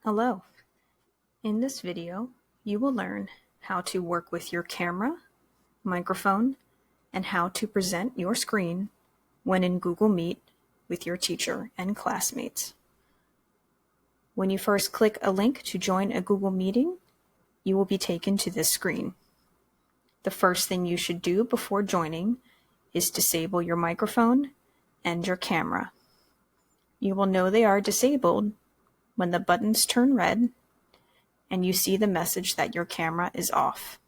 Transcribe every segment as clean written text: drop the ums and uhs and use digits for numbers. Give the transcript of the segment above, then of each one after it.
Hello. In this video, you will learn how to work with your camera, microphone, and how to present your screen when in Google Meet with your teacher and classmates. When you first click a link to join a Google meeting, you will be taken to this screen. The first thing you should do before joining is disable your microphone and your camera. You will know they are disabled when the buttons turn red and you see the message that your camera is off.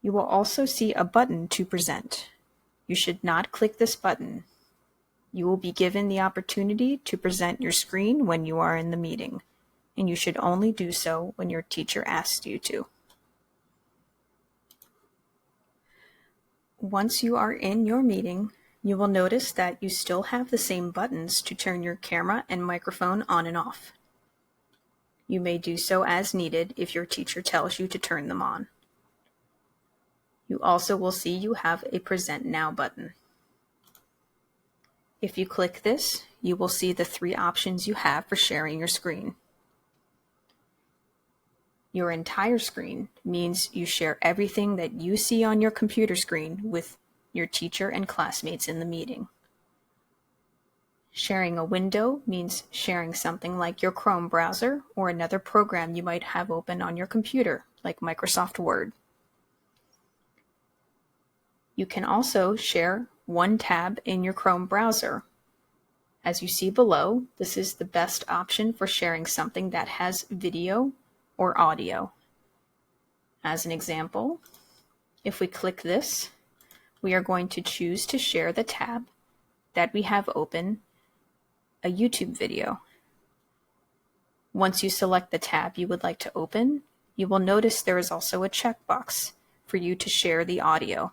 You will also see a button to present. You should not click this button. You will be given the opportunity to present your screen when you are in the meeting, and you should only do so when your teacher asks you to. Once you are in your meeting, you will notice that you still have the same buttons to turn your camera and microphone on and off. You may do so as needed if your teacher tells you to turn them on. You also will see you have a Present Now button. If you click this, you will see the three options you have for sharing your screen. Your entire screen means you share everything that you see on your computer screen with your teacher and classmates in the meeting. Sharing a window means sharing something like your Chrome browser or another program you might have open on your computer, like Microsoft Word. You can also share one tab in your Chrome browser. As you see below, this is the best option for sharing something that has video or audio. As an example, if we click this, we are going to choose to share the tab that we have open, a YouTube video. Once you select the tab you would like to open, you will notice there is also a checkbox for you to share the audio.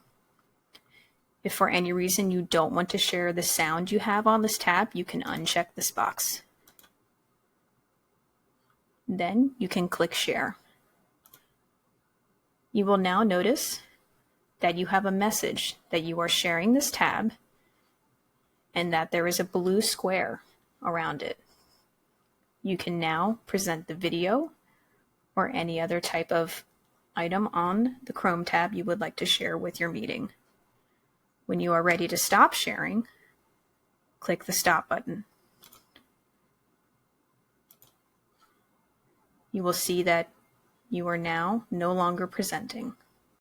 If for any reason you don't want to share the sound you have on this tab, you can uncheck this box. Then you can click Share. You will now notice that you have a message that you are sharing this tab and that there is a blue square around it. You can now present the video or any other type of item on the Chrome tab you would like to share with your meeting. When you are ready to stop sharing, click the Stop button. You will see that you are now no longer presenting.